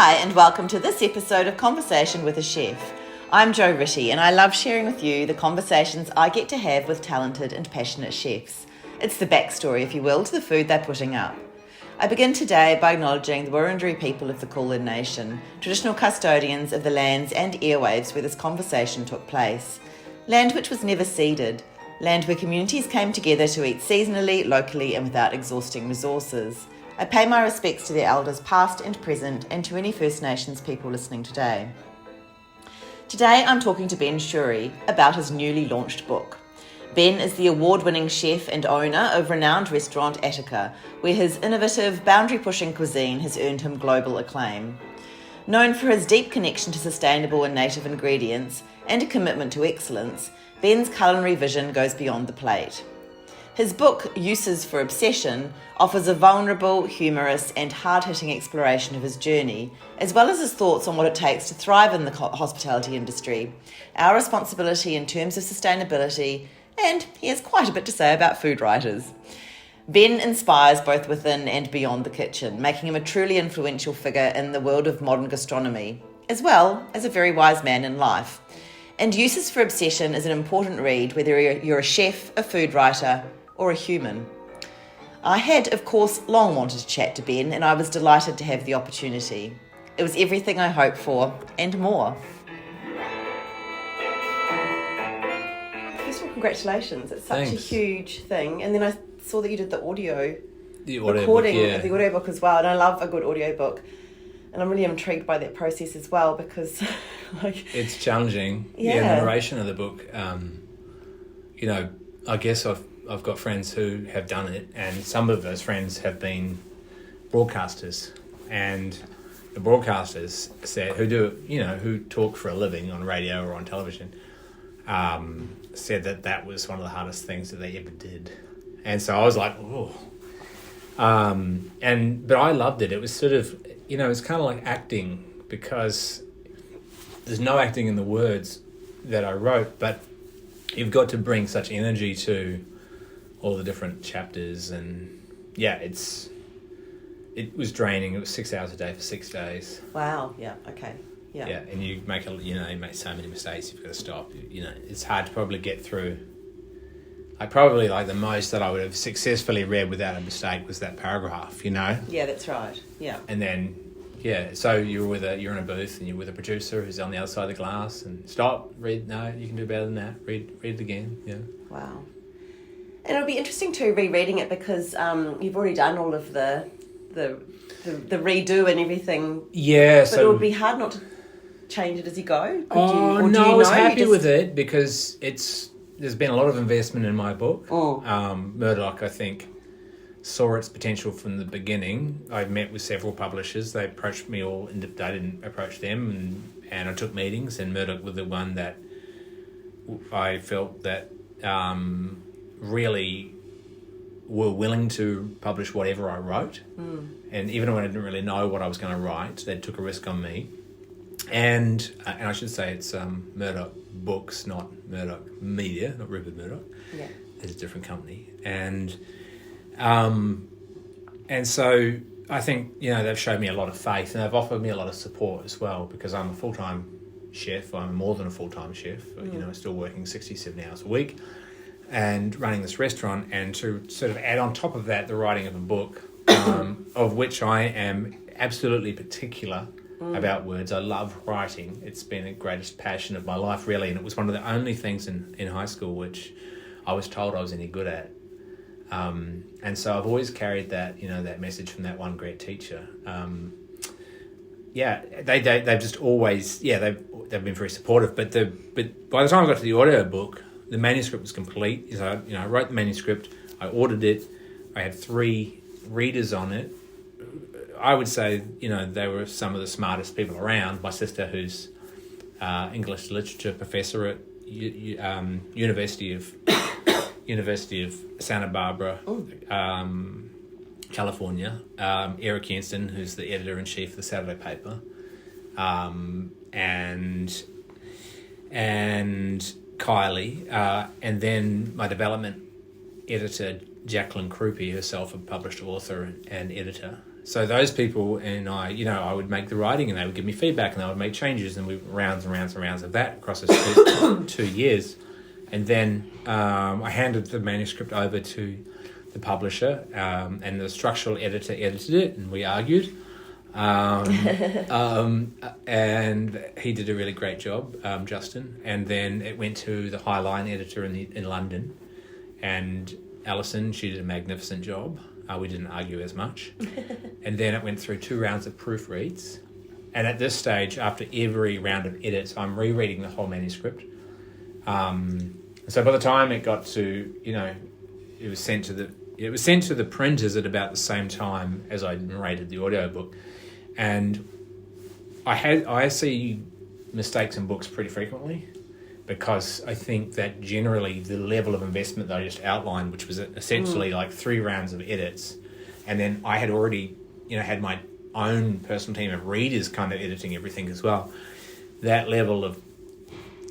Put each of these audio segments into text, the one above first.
Hi, and welcome to this episode of Conversation with a Chef. I'm Jo Ritty, and I love sharing with you the conversations I get to have with talented and passionate chefs. It's the backstory, if you will, to the food they're putting up. I begin today by acknowledging the Wurundjeri people of the Kulin Nation, traditional custodians of the lands and airwaves where this conversation took place. Land which was never ceded, land where communities came together to eat seasonally, locally, and without exhausting resources. I pay my respects to their elders past and present, and to any First Nations people listening today. Today I'm talking to Ben Shewry about his newly launched book. Ben is the award-winning chef and owner of renowned restaurant Attica, where his innovative, boundary-pushing cuisine has earned him global acclaim. Known for his deep connection to sustainable and native ingredients and a commitment to excellence, Ben's culinary vision goes beyond the plate. His book, Uses for Obsession, offers a vulnerable, humorous and hard-hitting exploration of his journey, as well as his thoughts on what it takes to thrive in the hospitality industry, our responsibility in terms of sustainability, and he has quite a bit to say about food writers. Ben inspires both within and beyond the kitchen, making him a truly influential figure in the world of modern gastronomy, as well as a very wise man in life. And Uses for Obsession is an important read whether you're a chef, a food writer, or a human. I had, of course, long wanted to chat to Ben, and I was delighted to have the opportunity. It was everything I hoped for, and more. First of all, congratulations. It's such Thanks. a huge thing. And then I saw that you did the audio recording recording of the audiobook as well, and I love a good audiobook. And I'm really intrigued by that process as well, because it's challenging. Yeah. The narration of the book. I guess I've got friends who have done it, and some of those friends have been broadcasters, and the broadcasters said who talk for a living on radio or on television, said that was one of the hardest things that they ever did, and so I was like, oh, but I loved it. It was sort of, it's kind of like acting, because there's no acting in the words that I wrote, but you've got to bring such energy to all the different chapters, and it was draining. It was 6 hours a day for 6 days. Wow. Yeah. Okay. Yeah. Yeah, and you make so many mistakes. You've got to stop. It's hard to probably get through. Probably the most that I would have successfully read without a mistake was that paragraph. Yeah, that's right. Yeah. And then, so you're in a booth and you're with a producer who's on the other side of the glass, and stop, read. No, you can do better than that. Read it again. Yeah. Wow. And it'll be interesting too, rereading it, because you've already done all of the redo and everything. Yeah. But it would be hard not to change it as you go. I was happy with it, because there's been a lot of investment in my book. Murdoch, I think, saw its potential from the beginning. I met with several publishers. They approached me all, and I didn't approach them, and I took meetings, and Murdoch was the one that I felt that really were willing to publish whatever I wrote. And even when I didn't really know what I was going to write, they took a risk on me. And I should say it's Murdoch Books, not Murdoch Media, not Rupert Murdoch. Yeah. It's a different company. And so I think, they've showed me a lot of faith, and they've offered me a lot of support as well, because I'm a full-time chef. I'm more than a full-time chef. Still working 60, 70 hours a week and running this restaurant, and to sort of add on top of that the writing of a book, of which I am absolutely particular about words. I love writing. It's been the greatest passion of my life, really, and it was one of the only things in high school which I was told I was any good at. And so I've always carried that, that message from that one great teacher. They've just always, they've been very supportive. But by the time I got to the audio book, the manuscript was complete. So I wrote the manuscript, I ordered it, I had 3 readers on it. I would say, they were some of the smartest people around. My sister, who's English literature professor at University of Santa Barbara, California. Eric Henston, who's the editor-in-chief of the Saturday paper, and Kylie, and then my development editor, Jacqueline Krupe, herself a published author and editor, So those people and I, I would make the writing and they would give me feedback and I would make changes and we rounds and rounds and rounds of that across the 2 years. And then I handed the manuscript over to the publisher and the structural editor edited it and we argued. And he did a really great job, Justin. And then it went to the Highline editor in London. And Alison, she did a magnificent job. We didn't argue as much. And then it went through 2 rounds of proofreads. And at this stage, after every round of edits, I'm rereading the whole manuscript. So by the time it got to, it was sent to the printers at about the same time as I narrated the audiobook. And I see mistakes in books pretty frequently because I think that generally the level of investment that I just outlined, which was essentially like 3 rounds of edits, and then I had already, had my own personal team of readers kind of editing everything as well. That level of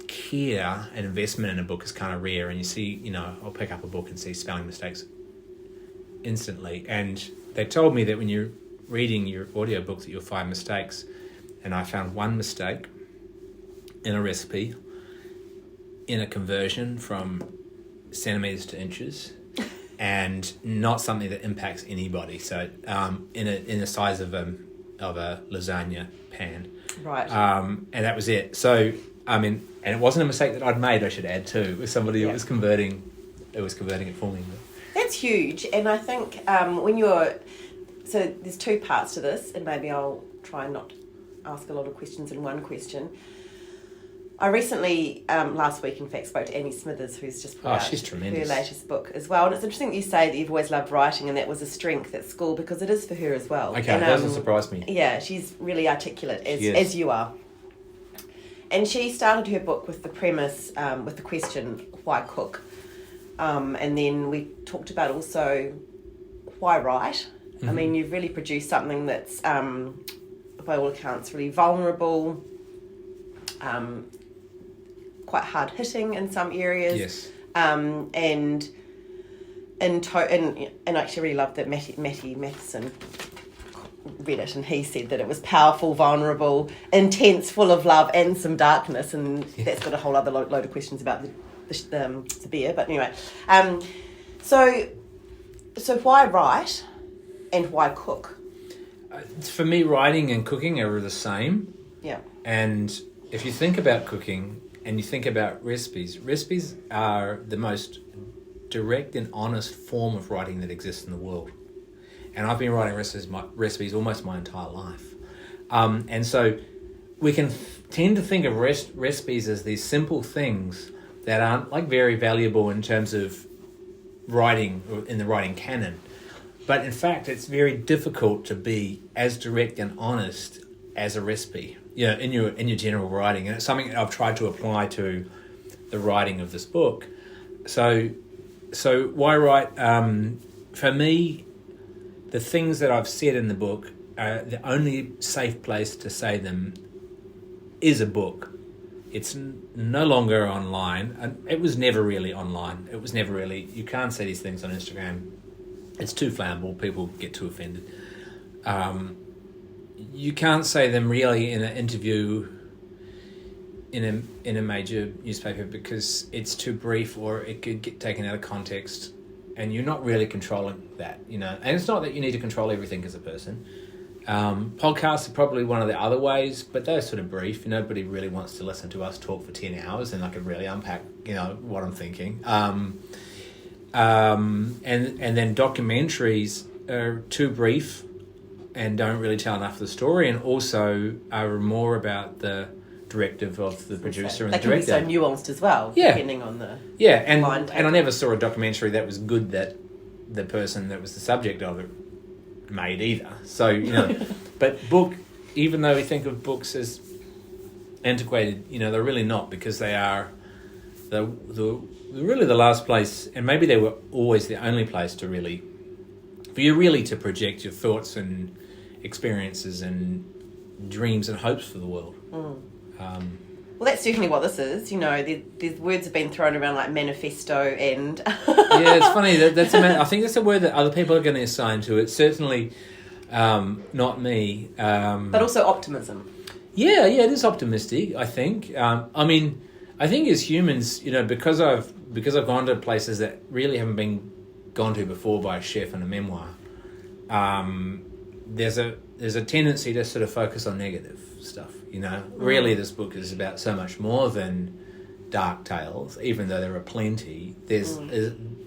care and investment in a book is kind of rare, and you see, I'll pick up a book and see spelling mistakes instantly. And they told me that when you're reading your audiobook that you'll find mistakes, and I found one mistake in a recipe, in a conversion from centimetres to inches, and not something that impacts anybody. So in the size of a lasagna pan, right? And that was it. So and it wasn't a mistake that I'd made, I should add too. It was somebody who was converting. It was converting it for me. That's huge, and I think so there's 2 parts to this, and maybe I'll try and not ask a lot of questions in one question. I recently, last week, in fact, spoke to Annie Smithers, who's just put out she's tremendous. her latest book as well. And it's interesting that you say that you've always loved writing and that was a strength at school, because it is for her as well. Okay, and, that doesn't surprise me. Yeah, she's really articulate, as you are. And she started her book with the premise, with the question, why cook? And then we talked about also why write. Mm-hmm. I mean, you've really produced something that's, by all accounts, really vulnerable, quite hard hitting in some areas. Yes. And I actually really loved that Matty Matheson read it, and he said that it was powerful, vulnerable, intense, full of love and some darkness, and that's got a whole other load of questions about the beer. But anyway, so why write and why cook? For me, writing and cooking are the same. Yeah. And if you think about cooking and you think about recipes are the most direct and honest form of writing that exists in the world. And I've been writing recipes almost my entire life. And so we can tend to think of recipes as these simple things that aren't like very valuable in terms of writing or in the writing canon. But in fact, it's very difficult to be as direct and honest as a recipe, in your general writing. And it's something that I've tried to apply to the writing of this book. So why write? For me, the things that I've said in the book, the only safe place to say them is a book. It's no longer online. And it was never really online. It was never really... You can't say these things on Instagram. It's too flammable. People get too offended. You can't say them really in an interview in a major newspaper because it's too brief, or it could get taken out of context, and you're not really controlling that, And it's not that you need to control everything as a person. Podcasts are probably one of the other ways, but they're sort of brief. Nobody really wants to listen to us talk for 10 hours, and I could really unpack, what I'm thinking. And then documentaries are too brief and don't really tell enough of the story, and also are more about the directive of the producer and the director. They can be so nuanced as well, depending on the and I never saw a documentary that was good that the person that was the subject of it made either. So, but book, even though we think of books as antiquated, they're really not, because they are really the last place, and maybe they were always the only place for you really to project your thoughts and experiences and dreams and hopes for the world. Well, that's certainly what this is. These words have been thrown around like manifesto and... Yeah, it's funny. I think that's a word that other people are going to assign to it. Certainly, not me. But also optimism. Yeah, it is optimistic, I think. I think as humans, because I've gone to places that really haven't been gone to before by a chef and a memoir, there's a tendency to sort of focus on negative stuff, Really, this book is about so much more than dark tales, even though there are plenty.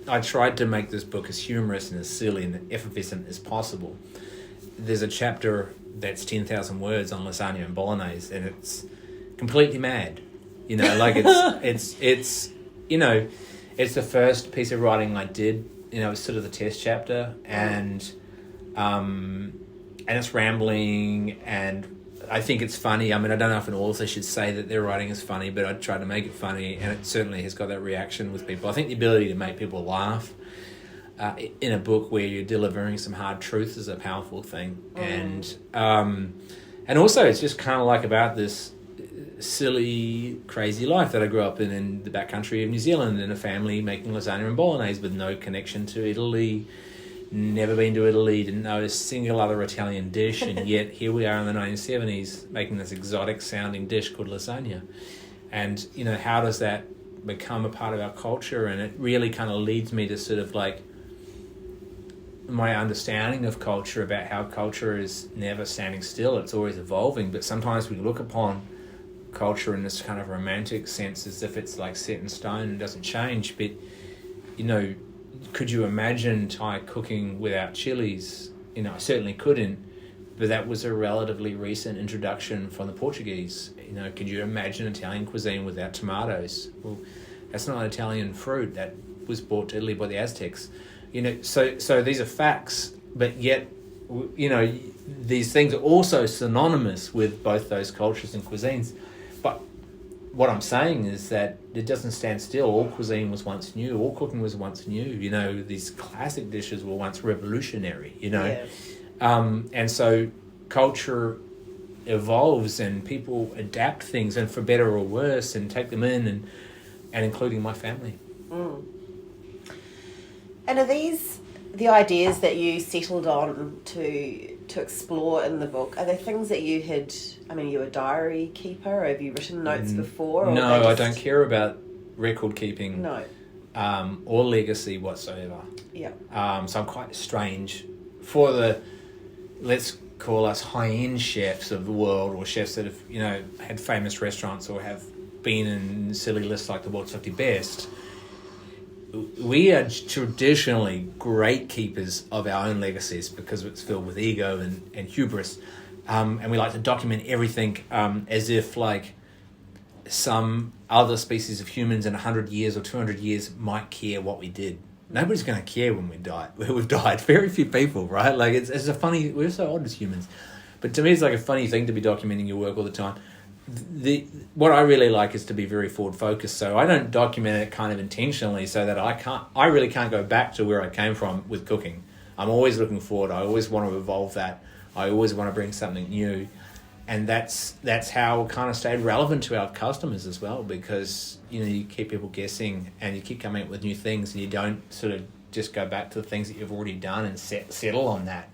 I tried to make this book as humorous and as silly and effervescent as possible. There's a chapter that's 10,000 words on lasagna and bolognese, and it's completely mad. It's the first piece of writing I did. It's sort of the test chapter, and it's rambling, and I think it's funny. I don't know if an author should say that their writing is funny, but I try to make it funny, and it certainly has got that reaction with people. I think the ability to make people laugh in a book where you're delivering some hard truth is a powerful thing. And also it's just kind of like about this silly, crazy life that I grew up in the backcountry of New Zealand, in a family making lasagna and bolognese with no connection to Italy, never been to Italy, didn't know a single other Italian dish, and yet here we are in the 1970s making this exotic sounding dish called lasagna. And, how does that become a part of our culture? And it really kind of leads me to sort of like my understanding of culture, about how culture is never standing still, it's always evolving. But sometimes we look upon culture in this kind of romantic sense as if it's like set in stone and doesn't change. But, could you imagine Thai cooking without chilies? I certainly couldn't, but that was a relatively recent introduction from the Portuguese. Could you imagine Italian cuisine without tomatoes? Well, that's not Italian fruit. That was brought to Italy by the Aztecs. So these are facts, but yet, these things are also synonymous with both those cultures and cuisines. But what I'm saying is that it doesn't stand still. All cuisine was once new. All cooking was once new. These classic dishes were once revolutionary, Yeah. And so culture evolves and people adapt things, and for better or worse, and take them in, and including my family. And are these the ideas that you settled on to explore in the book? Are they things that you had... you a diary keeper, or have you written notes before? Or No, I don't care about record keeping. No. Or legacy whatsoever. Yeah. So I'm quite strange for the, let's call us high-end chefs of the world, or chefs that have, had famous restaurants or have been in silly lists like the World's 50 Best. We are traditionally great keepers of our own legacies because it's filled with ego and hubris. And we like to document everything as if like some other species of humans in 100 years or 200 years might care what we did. Nobody's going to care when we die. We've died. Very few people, right? Like it's a funny... We're so odd as humans. But to me, it's like a funny thing to be documenting your work all the time. What I really like is to be very forward focused, so I don't document it kind of intentionally so that I really can't go back to where I came from with cooking. I'm always looking forward. I always want to evolve that. I always want to bring something new, and that's how it kind of stayed relevant to our customers as well, because you keep people guessing and you keep coming up with new things, and you don't sort of just go back to the things that you've already done and settle on that.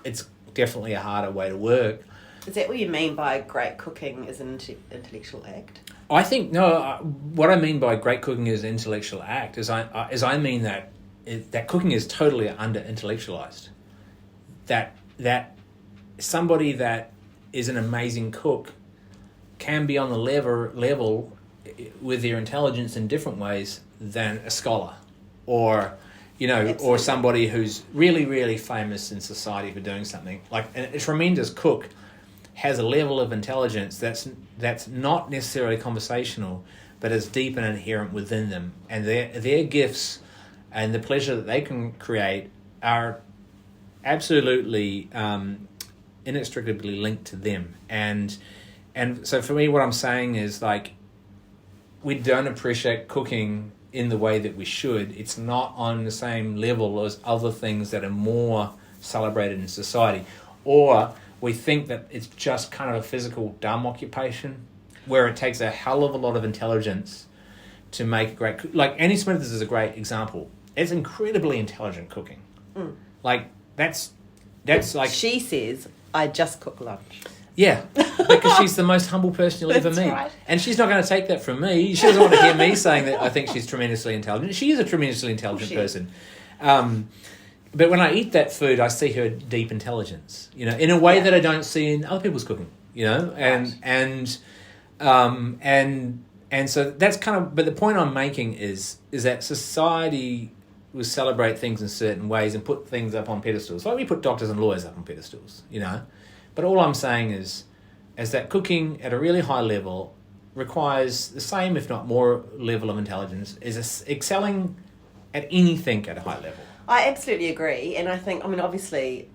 It's definitely a harder way to work. Is that what you mean by great cooking is an intellectual act? I think, no, what I mean by great cooking is an intellectual act is I mean that cooking is totally under-intellectualized. That somebody that is an amazing cook can be on the level with their intelligence in different ways than a scholar, or or somebody who's really, really famous in society for doing something. Like a tremendous cook has a level of intelligence that's not necessarily conversational, but is deep and inherent within them. And their gifts and the pleasure that they can create are absolutely inextricably linked to them. And so for me, what I'm saying is, like, we don't appreciate cooking in the way that we should. It's not on the same level as other things that are more celebrated in society. Or we think that it's just kind of a physical dumb occupation where it takes a hell of a lot of intelligence to make a great... Like, Annie Smithers is a great example. It's incredibly intelligent cooking. Like, that's that's like... She says, I just cook lunch. Yeah, because she's the most humble person you'll ever meet. Right. And she's not going to take that from me. She doesn't want to hear me saying that I think she's tremendously intelligent. She is a tremendously intelligent person. But when I eat that food, I see her deep intelligence, you know, in a way that I don't see in other people's cooking, you know, and so that's kind of. But the point I'm making is that society will celebrate things in certain ways and put things up on pedestals. Like we put doctors and lawyers up on pedestals, you know. But all I'm saying is that cooking at a really high level requires the same, if not more, level of intelligence, is excelling at anything at a high level. I absolutely agree. And I think, I mean, obviously,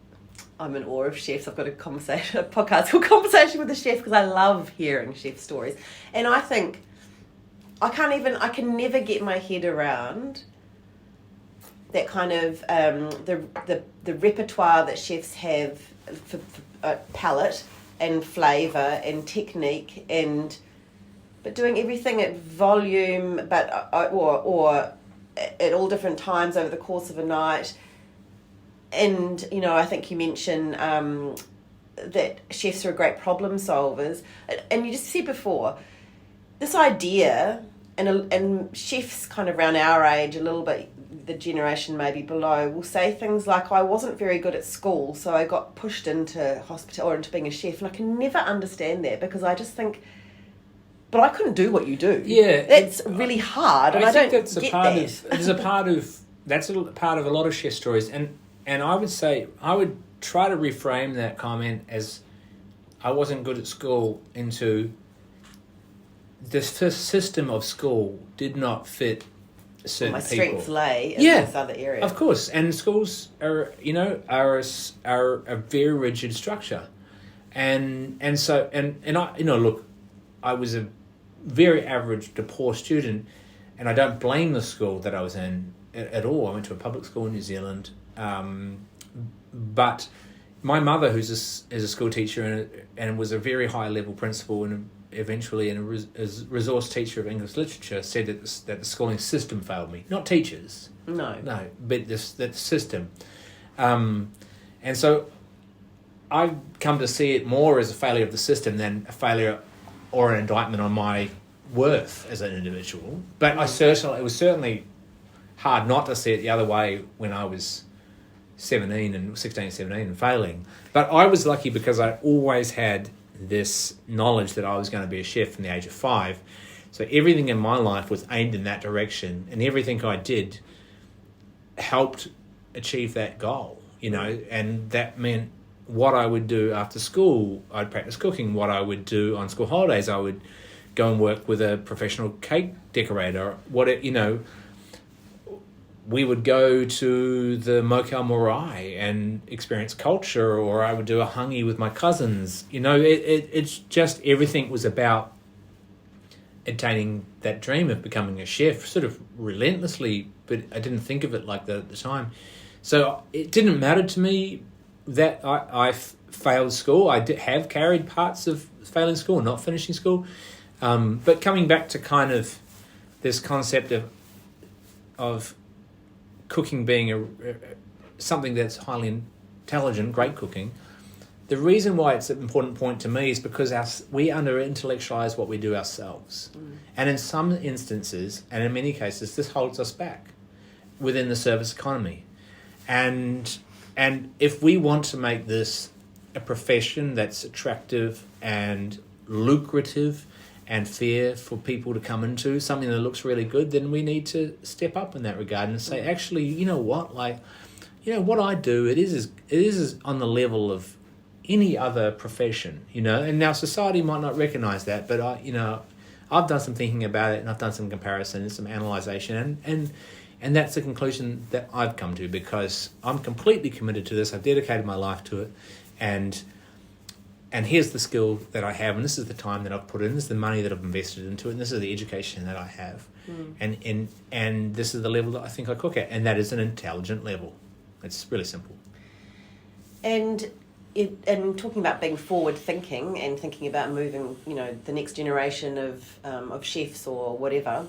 I'm in awe of chefs. I've got a podcast called Conversation with a Chef because I love hearing chef stories. And I think I can never get my head around that kind of the repertoire that chefs have for palate and flavour and technique but doing everything at volume or at all different times over the course of a night. And you know, I think you mentioned that chefs are great problem solvers, and you just said before this idea, and chefs kind of around our age, a little bit the generation maybe below, will say things like, I wasn't very good at school, so I got pushed into hospital or into being a chef. And I can never understand that because I just think, but I couldn't do what you do. Yeah, that's really hard, and I don't get that. There's a part of a lot of chef stories, and I would say I would try to reframe that comment as I wasn't good at school into the system of school did not fit certain my people. Strengths lay in this other area. Of course, and schools are a very rigid structure, and I look, I was a very average to poor student, and I don't blame the school that I was in at all. I went to a public school in New Zealand, but my mother, is a school teacher and was a very high level principal and eventually a resource teacher of English literature, said that the schooling system failed me, not teachers. No, but that system, and so I've come to see it more as a failure of the system than a failure or an indictment on my worth as an individual. But it was certainly hard not to see it the other way when I was 16, 17 and failing. But I was lucky because I always had this knowledge that I was going to be a chef from the age of 5. So everything in my life was aimed in that direction, and everything I did helped achieve that goal, you know, and that meant what I would do after school, I'd practice cooking. What I would do on school holidays, I would go and work with a professional cake decorator. We would go to the Mokau Morai and experience culture, or I would do a hangi with my cousins. You know, it's just everything was about attaining that dream of becoming a chef, sort of relentlessly, but I didn't think of it like that at the time. So it didn't matter to me that I failed school. I have carried parts of failing school, not finishing school. But coming back to kind of this concept of cooking being something that's highly intelligent, great cooking, the reason why it's an important point to me is because we under-intellectualise what we do ourselves. And in some instances, and in many cases, this holds us back within the service economy. And if we want to make this a profession that's attractive and lucrative and fair for people to come into, something that looks really good, then we need to step up in that regard and say, actually, you know what, what I do, it is on the level of any other profession, you know. And now society might not recognise that, but I've done some thinking about it, and I've done some comparison and some analysation, and that's the conclusion that I've come to, because I'm completely committed to this. I've dedicated my life to it, and here's the skill that I have, and this is the time that I've put in, this is the money that I've invested into it, and this is the education that I have, and this is the level that I think I cook at, and that is an intelligent level. It's really simple. And talking about being forward thinking and thinking about moving, the next generation of chefs or whatever,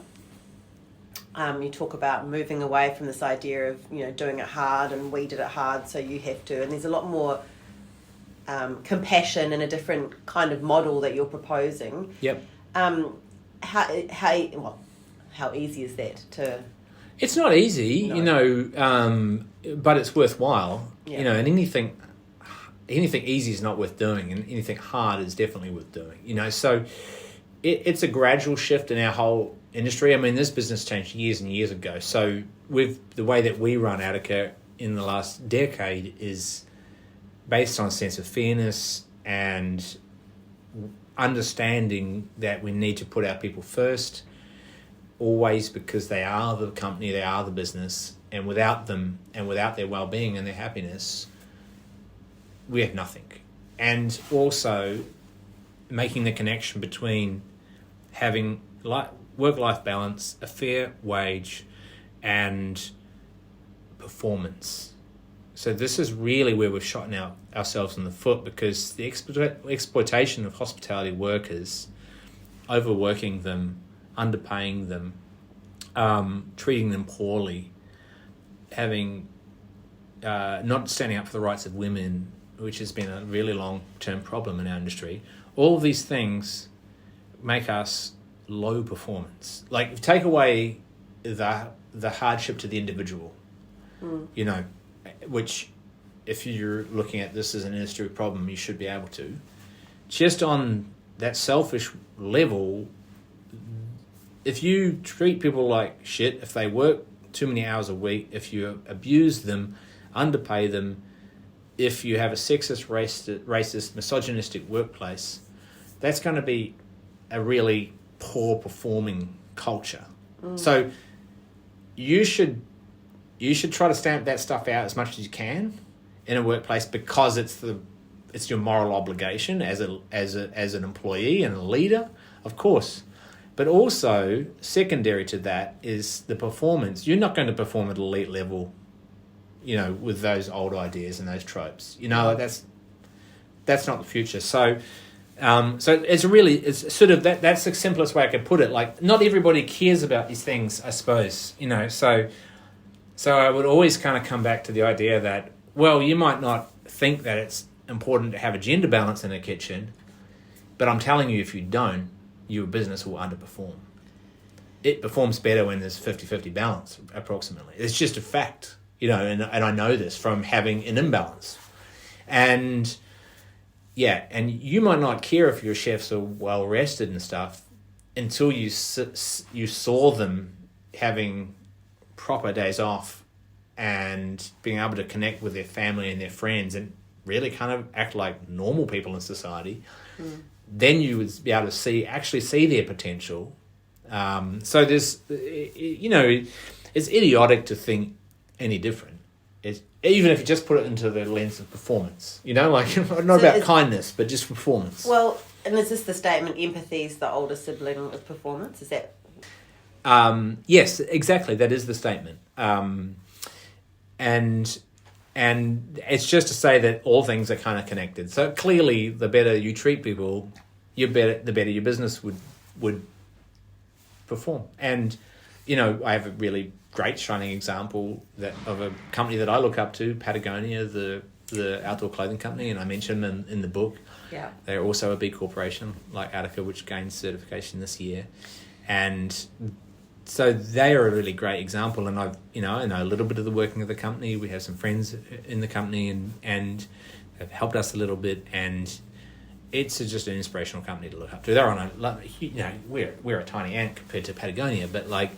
You talk about moving away from this idea of, doing it hard, and we did it hard, so you have to. And there's a lot more compassion and a different kind of model that you're proposing. Yep. How easy is that to... It's not easy, No. But it's worthwhile. Yeah. And anything easy is not worth doing, and anything hard is definitely worth doing. So it's a gradual shift in our whole industry. I mean, this business changed years and years ago. So with the way that we run Attica in the last decade is based on a sense of fairness and understanding that we need to put our people first, always, because they are the company, they are the business, and without them and without their well-being and their happiness, we have nothing. And also making the connection between having work-life balance, a fair wage, and performance. So this is really where we've shot ourselves in the foot, because the exploitation of hospitality workers, overworking them, underpaying them, treating them poorly, having not standing up for the rights of women, which has been a really long-term problem in our industry. All of these things make us low performance. Like, take away the hardship to the individual, which, if you're looking at this as an industry problem, you should be able to. Just on that selfish level, if you treat people like shit, if they work too many hours a week, if you abuse them, underpay them, if you have a sexist, racist, misogynistic workplace, that's going to be a really poor performing culture. So you should try to stamp that stuff out as much as you can in a workplace, because it's your moral obligation as an employee and a leader, of course. But also, secondary to that is the performance. You're not going to perform at elite level, with those old ideas and those tropes. That's not the future. So it's sort of that's the simplest way I could put it. Like, not everybody cares about these things, I suppose. So I would always kind of come back to the idea that, well, you might not think that it's important to have a gender balance in a kitchen, but I'm telling you, if you don't, your business will underperform. It performs better when there's 50-50 balance, approximately. It's just a fact, and I know this from having an imbalance. And you might not care if your chefs are well rested and stuff until you saw them having proper days off and being able to connect with their family and their friends and really kind of act like normal people in society. Then you would be able to actually see their potential. So there's, it's idiotic to think any different. Even if you just put it into the lens of performance, not about kindness, but just performance. Well, and is this the statement, empathy is the older sibling of performance? Is that... Yes, exactly. That is the statement. And it's just to say that all things are kind of connected. So clearly, the better you treat people, the better your business would perform. And I have a really great shining example of a company that I look up to, Patagonia, the outdoor clothing company, and I mentioned them in the book. Yeah, they're also a B corporation like Attica, which gained certification this year, and so they are a really great example. And I know a little bit of the working of the company. We have some friends in the company and have helped us a little bit, and it's just an inspirational company to look up to. They're on we're a tiny ant compared to Patagonia, but like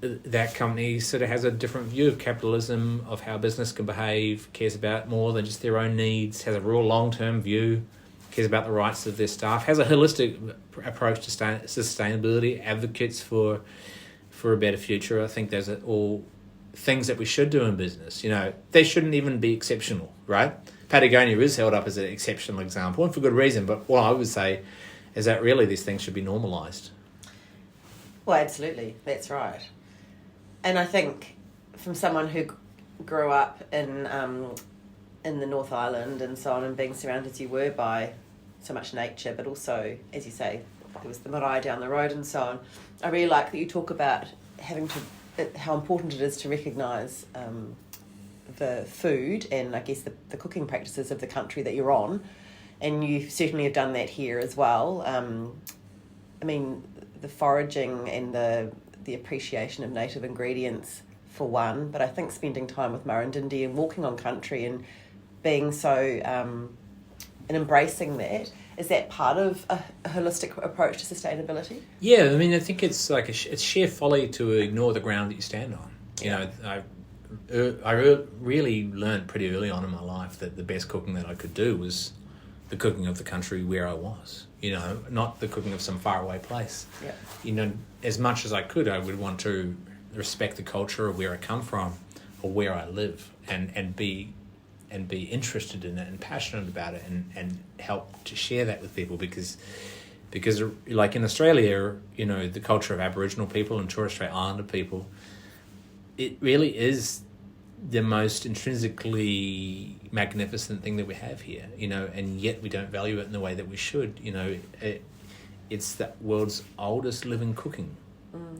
that company sort of has a different view of capitalism, of how business can behave, cares about more than just their own needs, has a real long-term view, cares about the rights of their staff, has a holistic approach to sustainability, advocates for a better future. I think those are all things that we should do in business. They shouldn't even be exceptional, right? Patagonia is held up as an exceptional example, and for good reason, but what I would say is that really these things should be normalised. Well, absolutely, that's right. And I think from someone who grew up in the North Island and so on, and being surrounded as you were by so much nature, but also, as you say, there was the marae down the road and so on, I really like that you talk about how important it is to recognise the food and I guess the cooking practices of the country that you're on, and you certainly have done that here as well. I mean, the foraging and the appreciation of native ingredients for one, but I think spending time with Murrindindi and walking on country and being so and embracing that, is that part of a holistic approach to sustainability? Yeah, I mean, I think it's like it's sheer folly to ignore the ground that you stand on. You know, I really learned pretty early on in my life that the best cooking that I could do was the cooking of the country where I was. You know, not the cooking of some faraway place. Yeah. You know, as much as I could, I would want to respect the culture of where I come from or where I live, and be interested in it and passionate about it, and help to share that with people, because like in Australia, you know, the culture of Aboriginal people and Torres Strait Islander people, it really is the most intrinsically magnificent thing that we have here, you know, and yet we don't value it in the way that we should. You know, it's the world's oldest living cooking.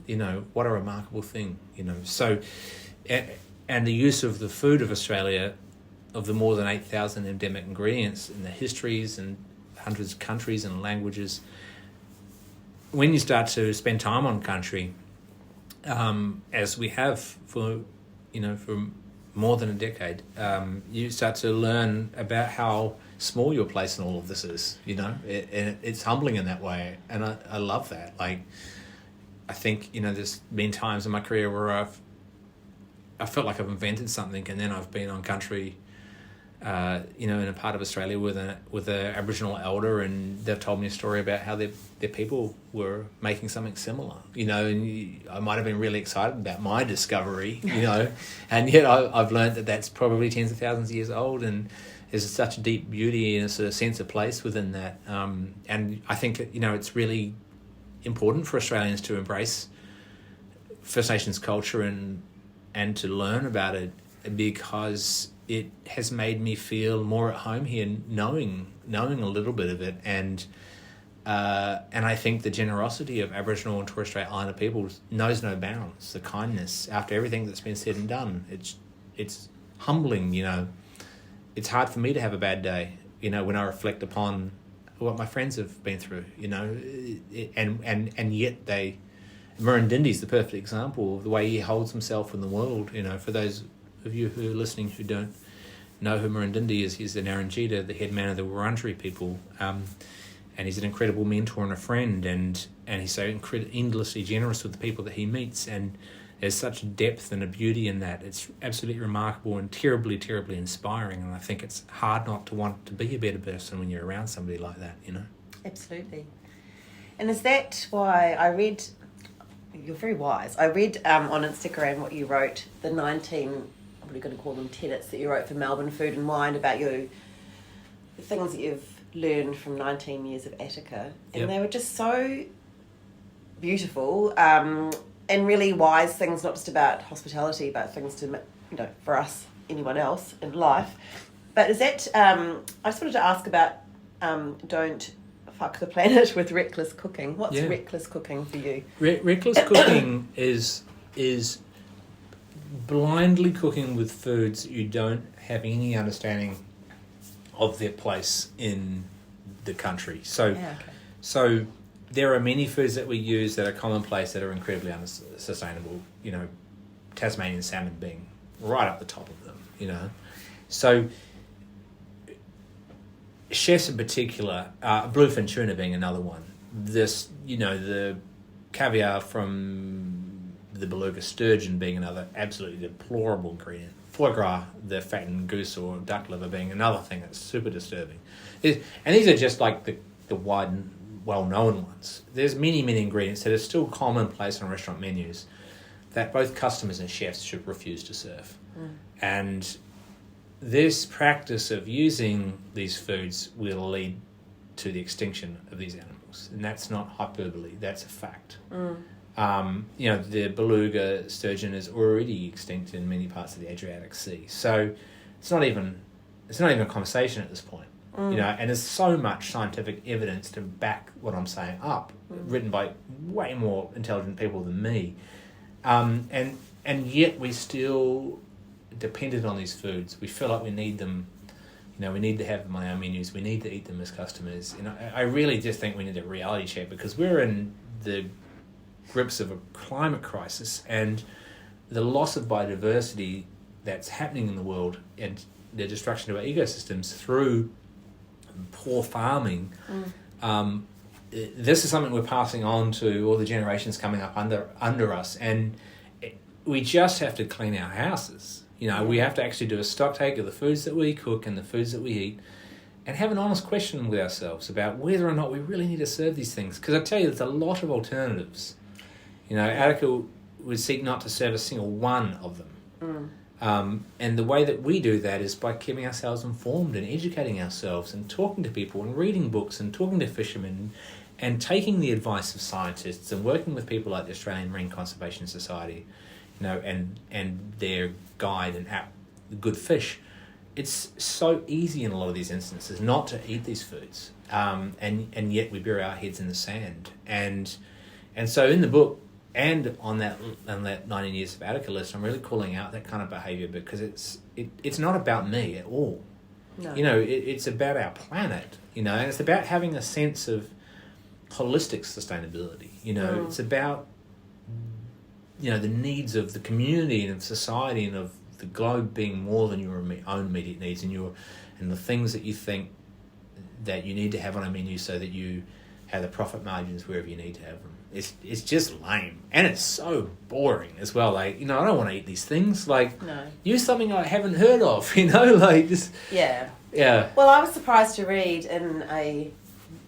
You know, what a remarkable thing, you know. So, and the use of the food of Australia, of the more than 8,000 endemic ingredients and the histories and hundreds of countries and languages, when you start to spend time on country, as we have for more than a decade, you start to learn about how small your place in all of this is, you know, and it's humbling in that way. And I love that. Like, I think, you know, there's been times in my career where I felt like I've invented something, and then I've been on country, you know, in a part of Australia with a Aboriginal elder, and they've told me a story about how their people were making something similar, you know, and I might have been really excited about my discovery, you know, and yet I've learned that that's probably tens of thousands of years old, and there's such a deep beauty and a sort of sense of place within that. And I think, you know, it's really important for Australians to embrace First Nations culture and to learn about it, because it has made me feel more at home here, knowing a little bit of it, and I think the generosity of Aboriginal and Torres Strait Islander people knows no bounds. The kindness after everything that's been said and done, it's humbling. You know, it's hard for me to have a bad day, you know, when I reflect upon what my friends have been through, you know, and yet Murrindindi's the perfect example of the way he holds himself in the world. You know, for those of you who are listening who don't know who Murrindindi is, he's the Narangita, the head man of the Wurundjeri people, and he's an incredible mentor and a friend, and he's so endlessly generous with the people that he meets, and there's such depth and a beauty in that. It's absolutely remarkable and terribly, terribly inspiring, and I think it's hard not to want to be a better person when you're around somebody like that, you know? Absolutely. And is that why I read, you're very wise, I read on Instagram what you wrote, the 19, I'm probably going to call them tenets that you wrote for Melbourne Food and Wine, about the things that you've learned from 19 years of Attica. And They were just so beautiful, and really wise things, not just about hospitality, but things to, you know, for us, anyone else in life. But is that, I just wanted to ask about don't fuck the planet with reckless cooking. What's reckless cooking for you? Reckless cooking is blindly cooking with foods you don't have any understanding of their place in the country. So there are many foods that we use that are commonplace that are incredibly unsustainable, you know, Tasmanian salmon being right up the top of them, you know. So chefs in particular, bluefin tuna being another one. This, you know, the caviar from the beluga sturgeon being another absolutely deplorable ingredient. Foie gras, the fattened goose or duck liver, being another thing that's super disturbing. And these are just like the wide and well-known ones. There's many, many ingredients that are still commonplace on restaurant menus that both customers and chefs should refuse to serve. And this practice of using these foods will lead to the extinction of these animals. And that's not hyperbole, that's a fact. You know, the beluga sturgeon is already extinct in many parts of the Adriatic Sea. So it's not even a conversation at this point. You know, and there's so much scientific evidence to back what I'm saying up, written by way more intelligent people than me, And yet we're still dependent on these foods. We feel like we need them. We need to have them on our menus. We need to eat them as customers. I really just think we need a reality check, because we're in the grips of a climate crisis, and the loss of biodiversity that's happening in the world, and the destruction of our ecosystems through poor farming. This is something we're passing on to all the generations coming up under us, and we just have to clean our houses. We have to actually do a stock take of the foods that we cook and the foods that we eat, and have an honest question with ourselves about whether or not we really need to serve these things. Because I tell you, there's a lot of alternatives. Attica would seek not to serve a single one of them. And the way that we do that is by keeping ourselves informed and educating ourselves and talking to people and reading books and talking to fishermen and taking the advice of scientists and working with people like the Australian Marine Conservation Society, and their guide and app, Good Fish. It's so easy in a lot of these instances not to eat these foods, and yet we bury our heads in the sand. And so in the book and on that 19 years of Attica list, I'm really calling out that kind of behaviour, because it's not about me at all. No. It's about our planet, and it's about having a sense of holistic sustainability. It's about the needs of the community and of society and of the globe being more than your own immediate needs, and the things that you think that you need to have on a menu so that you have the profit margins wherever you need to have them. It's just lame, and it's so boring as well. I don't want to eat these things. No. Use something I haven't heard of. Just yeah. Well, I was surprised to read in a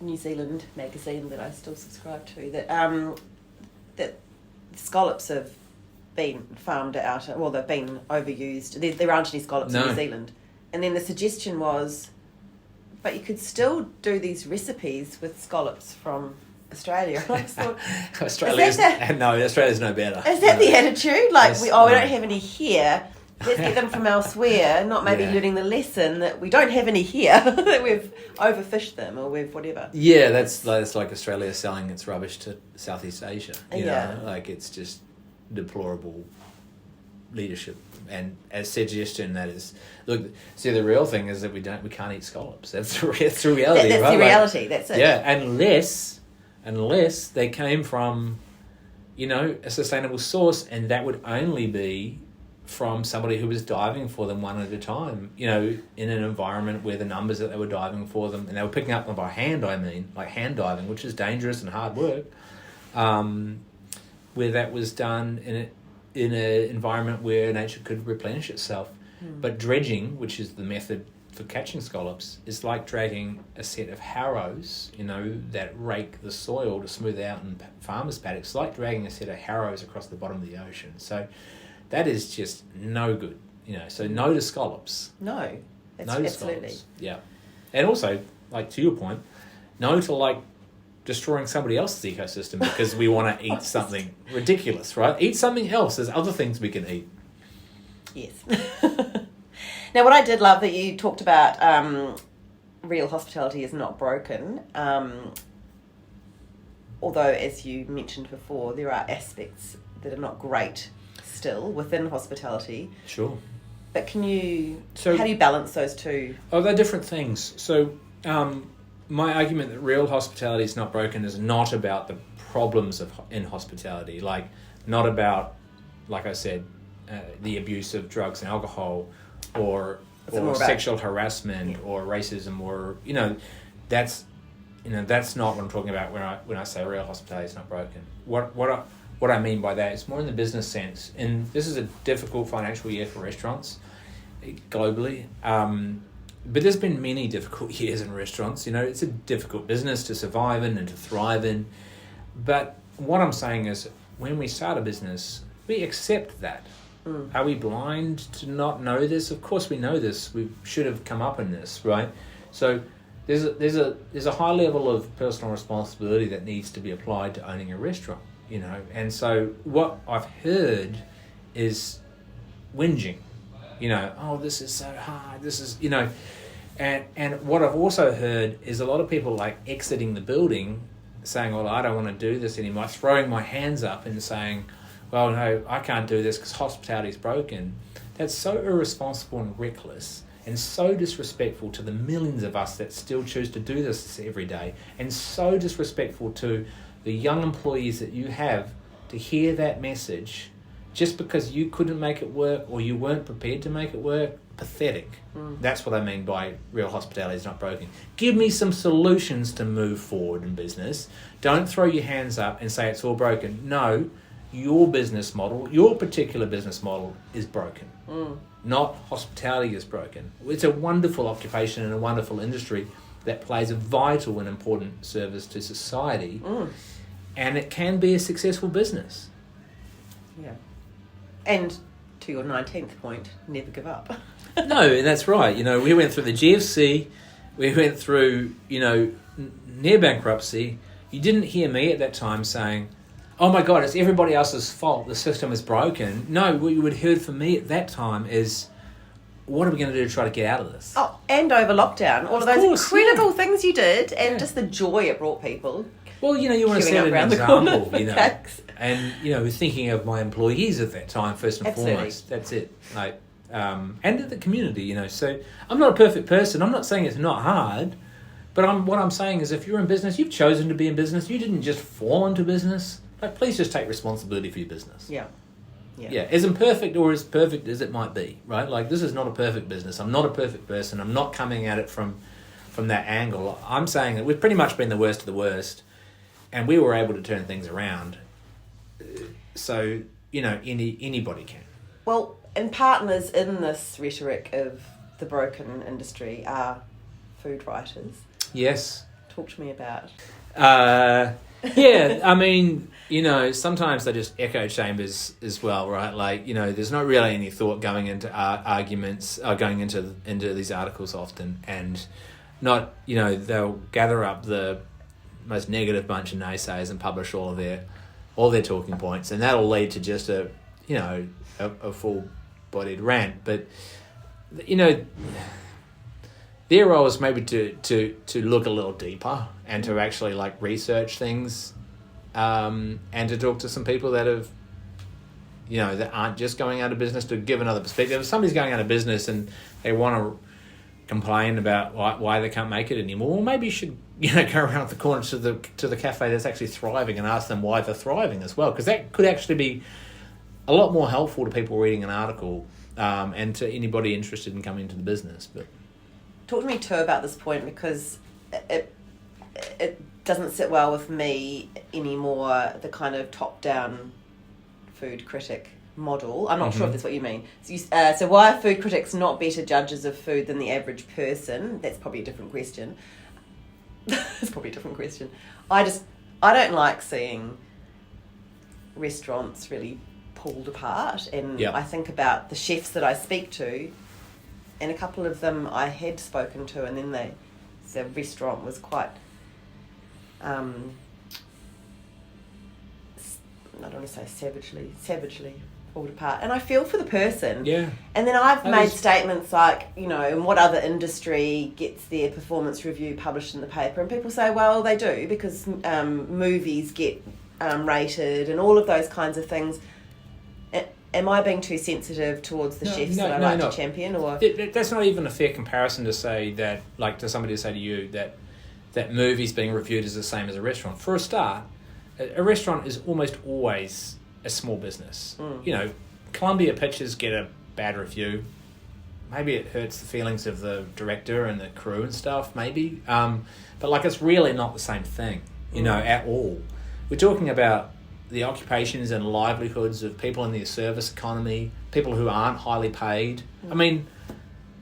New Zealand magazine that I still subscribe to that scallops have been farmed out. Well, they've been overused. There aren't any scallops in New Zealand, and then the suggestion was, but you could still do these recipes with scallops from Australia. I just thought, Australia's no better. Is that the attitude? We don't have any here. Let's get them from elsewhere. Not maybe learning the lesson that we don't have any here. That we've overfished them, or we've whatever. Yeah, that's like Australia selling its rubbish to Southeast Asia. You know? It's just deplorable leadership. And a suggestion that is, look, see, the real thing is that we can't eat scallops. That's the reality. That's right? the reality. That's it. Yeah, unless they came from, a sustainable source, and that would only be from somebody who was diving for them one at a time, in an environment where the numbers that they were diving for them, and they were picking up them by hand, like hand diving, which is dangerous and hard work, where that was done in an environment where nature could replenish itself. But dredging, which is the method for catching scallops, is like dragging a set of harrows, that rake the soil to smooth out in farmers' paddocks. It's like dragging a set of harrows across the bottom of the ocean. So that is just no good, So no to scallops. No, absolutely. Scallops. Yeah. And also, to your point, no to destroying somebody else's ecosystem because we want to eat something ridiculous, right? Eat something else. There's other things we can eat. Yes. Now, what I did love that you talked about, real hospitality is not broken. Although, as you mentioned before, there are aspects that are not great still within hospitality. Sure. But how do you balance those two? Oh, they're different things. So, my argument that real hospitality is not broken is not about the problems in hospitality, not about, like I said, the abuse of drugs and alcohol, or sexual harassment, or racism, or that's not what I'm talking about when I say real hospitality is not broken. What I mean by that is more in the business sense, and this is a difficult financial year for restaurants globally. But there's been many difficult years in restaurants. It's a difficult business to survive in and to thrive in. But what I'm saying is, when we start a business, we accept that. Are we blind to not know this? Of course we know this. We should have come up in this, right? So there's a high level of personal responsibility that needs to be applied to owning a restaurant, And so what I've heard is whinging. Oh, this is so hard. This is, and what I've also heard is a lot of people exiting the building saying, well, I don't want to do this anymore, throwing my hands up and saying, well, no, I can't do this because hospitality's broken. That's so irresponsible and reckless and so disrespectful to the millions of us that still choose to do this every day, and so disrespectful to the young employees that you have to hear that message just because you couldn't make it work or you weren't prepared to make it work. Pathetic. That's what I mean by real hospitality is not broken. Give me some solutions to move forward in business. Don't throw your hands up and say it's all broken. No, your business model, your particular business model is broken. Not hospitality is broken. It's a wonderful occupation and a wonderful industry that plays a vital and important service to society, and it can be a successful business. Yeah. And to your 19th point, never give up. No, that's right. You know, we went through the GFC, we went through, you know, near bankruptcy. You didn't hear me at that time saying, oh my God, it's everybody else's fault, the system is broken. No, what you would have heard from me at that time is, what are we going to do to try to get out of this? Oh, and over lockdown, all of those incredible things you did, and just the joy it brought people. Well, you know, you want to set an example, you know. Cakes. And, you know, thinking of my employees at that time, first and foremost. That's it. Like, and the community, you know. So I'm not a perfect person. I'm not saying it's not hard. But what I'm saying is if you're in business, you've chosen to be in business. You didn't just fall into business. Like, please just take responsibility for your business. Yeah. As imperfect or as perfect as it might be, right? Like, this is not a perfect business. I'm not a perfect person. I'm not coming at it from that angle. I'm saying that we've pretty much been the worst of the worst, and we were able to turn things around. So, you know, anybody can. Well, and partners in this rhetoric of the broken industry are food writers. Yes. Talk to me about. Yeah, I mean, you know, sometimes they're just echo chambers as well, right? Like, you know, there's not really any thought going into arguments, going into these articles often, and not, you know, they'll gather up the most negative bunch of naysayers and publish all their talking points, and that'll lead to just a full-bodied rant. But, you know, their role is maybe to look a little deeper and to actually like research things, and to talk to some people that have, you know, that aren't just going out of business, to give another perspective. If somebody's going out of business and they want to complain about why they can't make it anymore, well, maybe you should, you know, go around the corner to the cafe that's actually thriving and ask them why they're thriving as well, because that could actually be a lot more helpful to people reading an article, and to anybody interested in coming into the business. But talk to me too about this point, because it doesn't sit well with me anymore, the kind of top-down food critic model. I'm not sure if that's what you mean. So why are food critics not better judges of food than the average person? That's probably a different question. It's probably a different question. I don't like seeing restaurants really pulled apart, and I think about the chefs that I speak to, and a couple of them I had spoken to, and then the restaurant was quite I don't want to say savagely pulled apart, and I feel for the person. Yeah. And then I've made statements like, you know, and what other industry gets their performance review published in the paper, and people say, well, they do, because movies get rated and all of those kinds of things. Am I being too sensitive towards the chefs that I like to champion? Or that's not even a fair comparison to say that, like, to somebody to say to you that movies being reviewed is the same as a restaurant. For a start, a restaurant is almost always a small business. You know, Columbia Pictures get a bad review. Maybe it hurts the feelings of the director and the crew and stuff, maybe. But, like, it's really not the same thing, you know, at all. We're talking about the occupations and livelihoods of people in the service economy, people who aren't highly paid. I mean,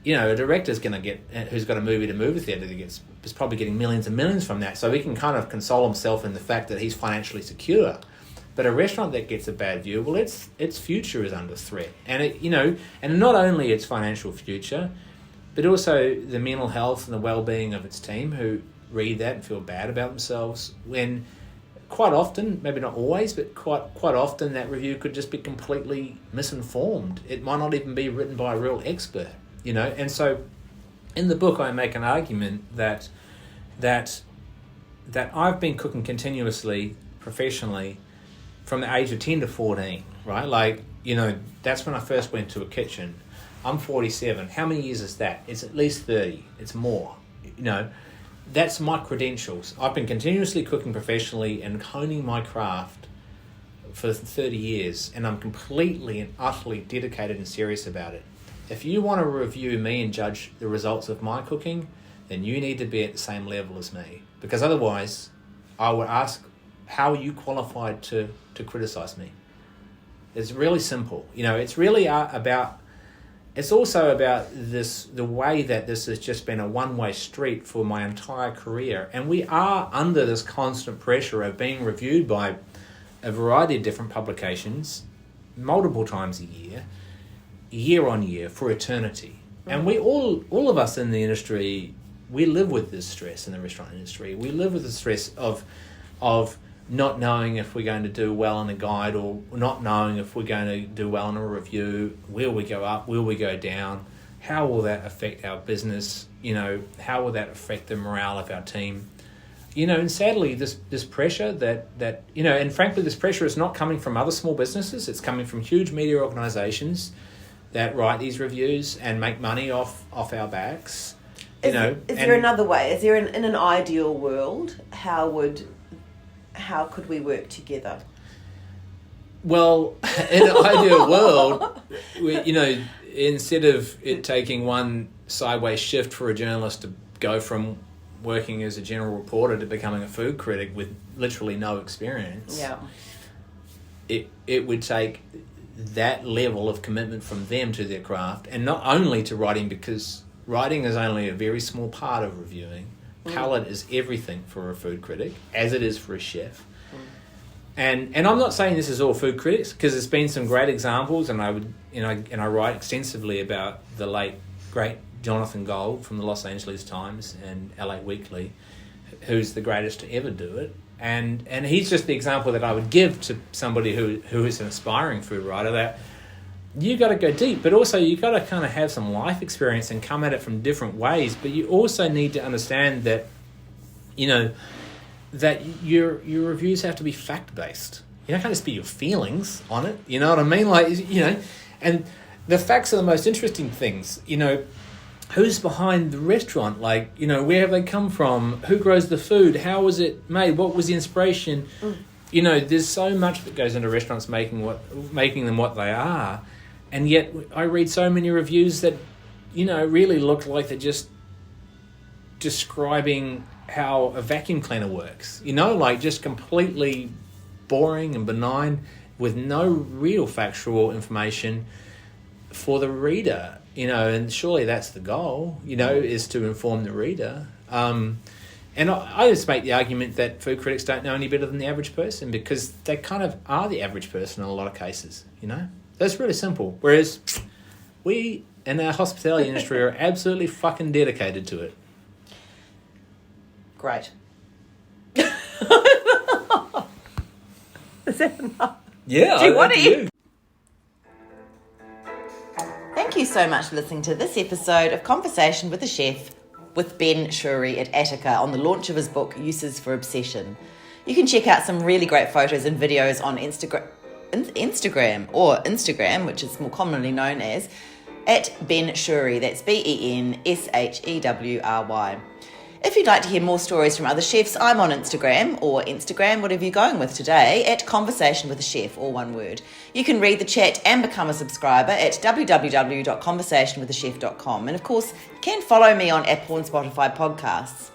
you know, a director's going to get, who's got a movie theatre is probably getting millions and millions from that, so he can kind of console himself in the fact that he's financially secure. But a restaurant that gets a bad view, well, its future is under threat, and it, you know, and not only its financial future, but also the mental health and the well-being of its team, who read that and feel bad about themselves when, quite often, maybe not always, but quite often that review could just be completely misinformed. It might not even be written by a real expert, you know. And so in the book I make an argument that I've been cooking continuously, professionally, from the age of 10 to 14. right? Like, you know, that's when I first went to a kitchen. I'm 47. How many years is that? It's at least 30. It's more. You know, that's my credentials. I've been continuously cooking professionally and honing my craft for 30 years, and I'm completely and utterly dedicated and serious about it. If you want to review me and judge the results of my cooking, then you need to be at the same level as me. Because otherwise, I would ask, how are you qualified to criticize me? It's really simple. You know, it's really it's also about the way that this has just been a one-way street for my entire career. And we are under this constant pressure of being reviewed by a variety of different publications multiple times a year, year on year, for eternity. And we all of us in the industry, we live with this stress in the restaurant industry. We live with the stress of not knowing if we're going to do well in a guide, or not knowing if we're going to do well in a review. Will we go up? Will we go down? How will that affect our business? You know, how will that affect the morale of our team? You know, and sadly, this pressure that you know, and frankly, this pressure is not coming from other small businesses. It's coming from huge media organisations that write these reviews and make money off our backs. Is there another way? Is there in an ideal world, how could we work together? Well, in an ideal world, instead of it taking one sideways shift for a journalist to go from working as a general reporter to becoming a food critic with literally no experience, it would take that level of commitment from them to their craft, and not only to writing, because writing is only a very small part of reviewing. Palate is everything for a food critic, as it is for a chef. And I'm not saying this is all food critics, because there's been some great examples, and I write extensively about the late great Jonathan Gold from the Los Angeles Times and LA Weekly, who's the greatest to ever do it. And he's just the example that I would give to somebody who is an aspiring food writer, that you got to go deep, but also you got to kind of have some life experience and come at it from different ways. But you also need to understand that, you know, that your reviews have to be fact-based. You can't just be your feelings on it. You know what I mean? Like, you know, and the facts are the most interesting things. You know, who's behind the restaurant? Like, you know, where have they come from? Who grows the food? How was it made? What was the inspiration? You know, there's so much that goes into restaurants making them what they are. And yet I read so many reviews that, you know, really look like they're just describing how a vacuum cleaner works. You know, like just completely boring and benign with no real factual information for the reader. You know, and surely that's the goal, you know, is to inform the reader. And I just make the argument that food critics don't know any better than the average person, because they kind of are the average person in a lot of cases, you know. That's really simple. Whereas we in our hospitality industry are absolutely fucking dedicated to it. Great. Is that enough? Yeah. Do you want to eat? Thank you so much for listening to this episode of Conversation with a Chef with Ben Shewry at Attica on the launch of his book, Uses for Obsession. You can check out some really great photos and videos on Instagram, which is more commonly known as at Ben Shewry. That's BENSHEWRY. If you'd like to hear more stories from other chefs, I'm on Instagram, whatever you're going with today, at Conversation with a Chef, all one word. You can read the chat and become a subscriber at www.conversationwithachef.com. And of course, you can follow me on Apple and Spotify podcasts.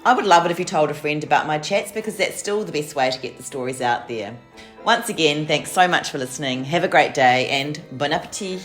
I would love it if you told a friend about my chats, because that's still the best way to get the stories out there. Once again, thanks so much for listening. Have a great day and bon appetit.